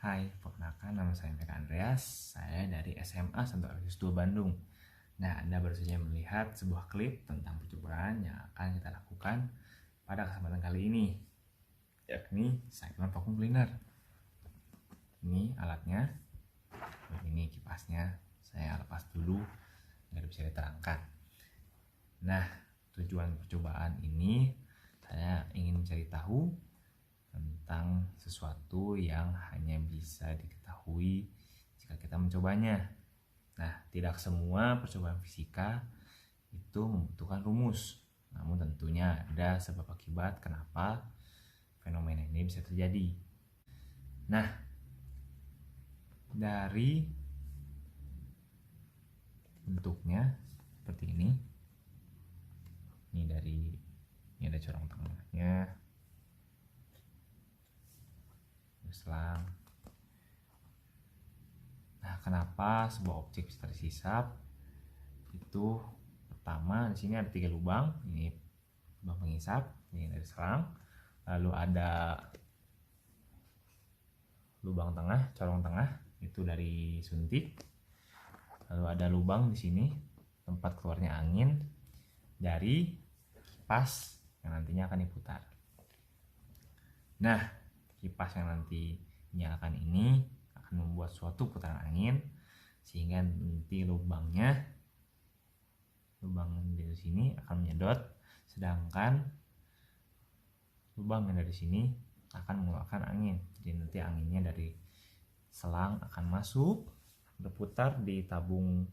Hai, perkenalkan nama saya Meka Andreas. Saya dari SMA Santo Aloysius II Bandung. Nah, Anda baru saja melihat sebuah klip tentang percobaan yang akan kita lakukan pada kesempatan kali ini, yakni segmen vacuum cleaner. Ini alatnya, ini kipasnya. Saya lepas dulu agar bisa diterangkan. Nah, tujuan percobaan ini saya ingin mencari tahu tentang sesuatu yang hanya bisa diketahui jika kita mencobanya. Nah, tidak semua percobaan fisika itu membutuhkan rumus. Namun tentunya ada sebab akibat kenapa fenomena ini bisa terjadi. Nah, dari bentuknya seperti ini. Ini ada corong tengahnya. Selang. Nah, kenapa sebuah objek bisa terhisap? Itu pertama di sini ada 3 lubang. Ini lubang penghisap, ini dari selang. Lalu ada lubang tengah, corong tengah, itu dari suntik. Lalu ada lubang di sini tempat keluarnya angin dari kipas yang nantinya akan diputar. Nah, kipas yang nanti dinyalakan ini akan membuat suatu putaran angin sehingga nanti lubang dari sini akan menyedot, sedangkan lubang yang dari sini akan mengeluarkan angin. Jadi nanti anginnya dari selang akan masuk, berputar di tabung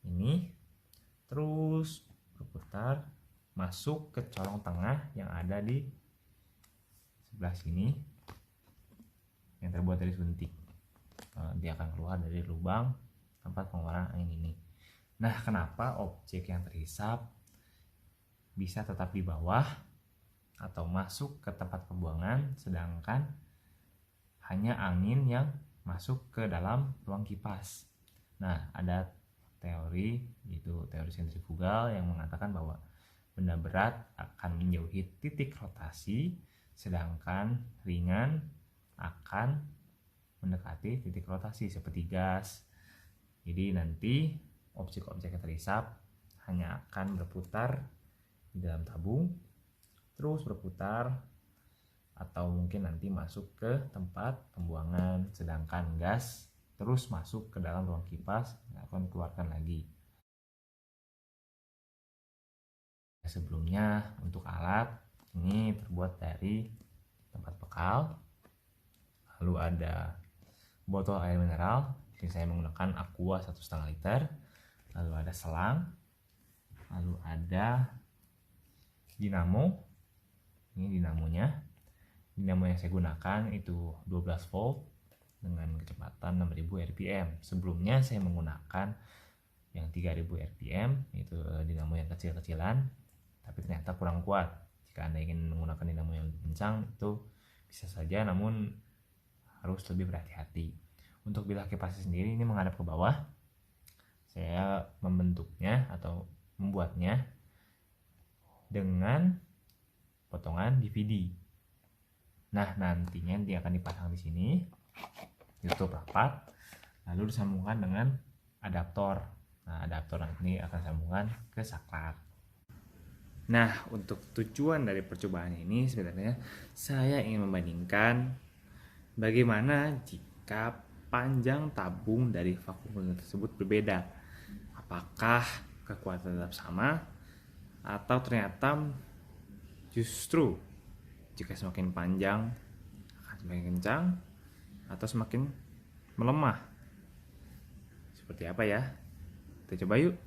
ini, terus berputar masuk ke corong tengah yang ada di sebelah sini yang terbuat dari suntik. Dia akan keluar dari lubang tempat pengeluaran angin ini. Nah, kenapa objek yang terhisap bisa tetap di bawah atau masuk ke tempat pembuangan, sedangkan hanya angin yang masuk ke dalam ruang kipas? Nah, ada teori, yaitu teori sentrifugal, yang mengatakan bahwa benda berat akan menjauhi titik rotasi, sedangkan ringan akan mendekati titik rotasi seperti gas. Jadi nanti objek-objek yang terhisap hanya akan berputar di dalam tabung, terus berputar atau mungkin nanti masuk ke tempat pembuangan, sedangkan gas terus masuk ke dalam ruang kipas dan akan dikeluarkan lagi. Sebelumnya untuk alat ini terbuat dari tempat bekal, lalu ada botol air mineral. Di sini saya menggunakan Aqua 1,5 liter. Lalu ada selang, lalu ada dinamo. Ini dinamonya. Dinamo yang saya gunakan itu 12 volt dengan kecepatan 6000 rpm. Sebelumnya saya menggunakan yang 3000 rpm, itu dinamo yang kecil-kecilan, tapi ternyata kurang kuat. Jika Anda ingin menggunakan dinamo yang lebih kencang, itu bisa saja, namun harus lebih berhati-hati. Untuk bilah kipas sendiri ini menghadap ke bawah. Saya membentuknya atau membuatnya dengan potongan DVD. Nah, nantinya dia akan dipasang di sini, ditutup rapat, lalu disambungkan dengan adaptor. Nah, adaptor ini akan sambungan ke saklar. Nah, untuk tujuan dari percobaan ini sebenarnya saya ingin membandingkan bagaimana jika panjang tabung dari vacuum cleaner tersebut berbeda. Apakah kekuatan tetap sama atau ternyata justru jika semakin panjang akan semakin kencang atau semakin melemah? Seperti apa ya? Kita coba yuk.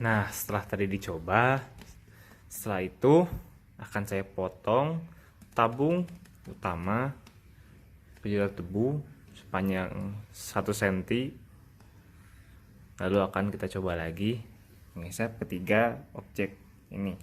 Nah, setelah tadi dicoba, setelah itu akan saya potong tabung utama penjual tebu sepanjang 1 cm. Lalu akan kita coba lagi mengeser ketiga objek ini.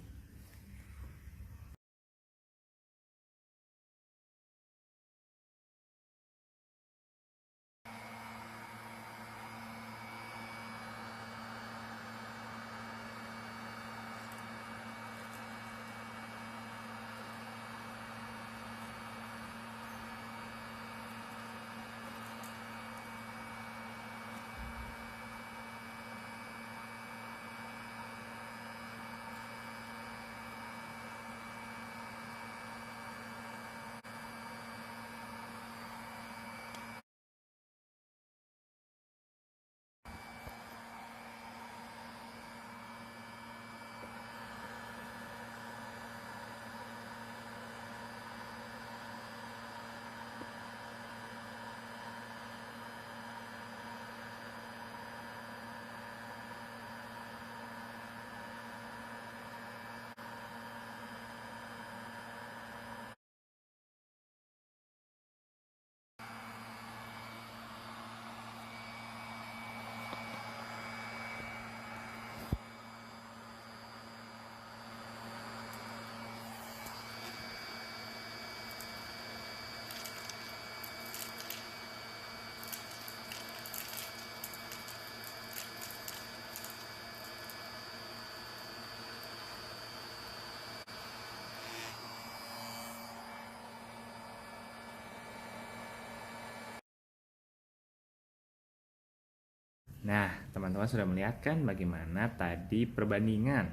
Nah, teman-teman sudah melihat kan bagaimana tadi perbandingan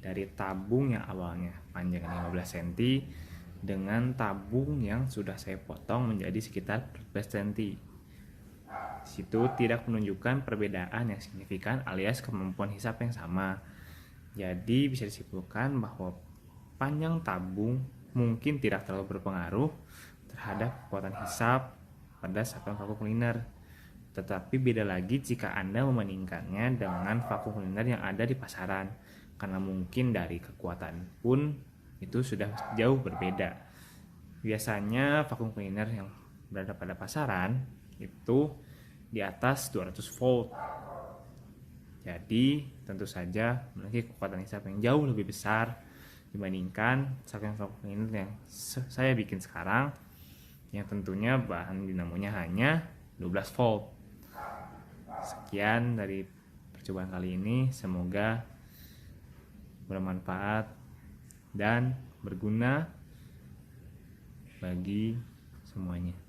dari tabung yang awalnya panjang 15 cm dengan tabung yang sudah saya potong menjadi sekitar 14 cm. Situ tidak menunjukkan perbedaan yang signifikan alias kemampuan hisap yang sama. Jadi bisa disimpulkan bahwa panjang tabung mungkin tidak terlalu berpengaruh terhadap kekuatan hisap pada satuan vakum cleaner. Tetapi beda lagi jika Anda membandingkannya dengan vakum cleaner yang ada di pasaran, karena mungkin dari kekuatan pun itu sudah jauh berbeda. Biasanya vakum cleaner yang berada pada pasaran itu di atas 200 volt. Jadi tentu saja memiliki kekuatan hisap yang jauh lebih besar dibandingkan vakum cleaner yang saya bikin sekarang, yang tentunya bahan dinamonya hanya 12 volt. Sekian dari percobaan kali ini, semoga bermanfaat dan berguna bagi semuanya.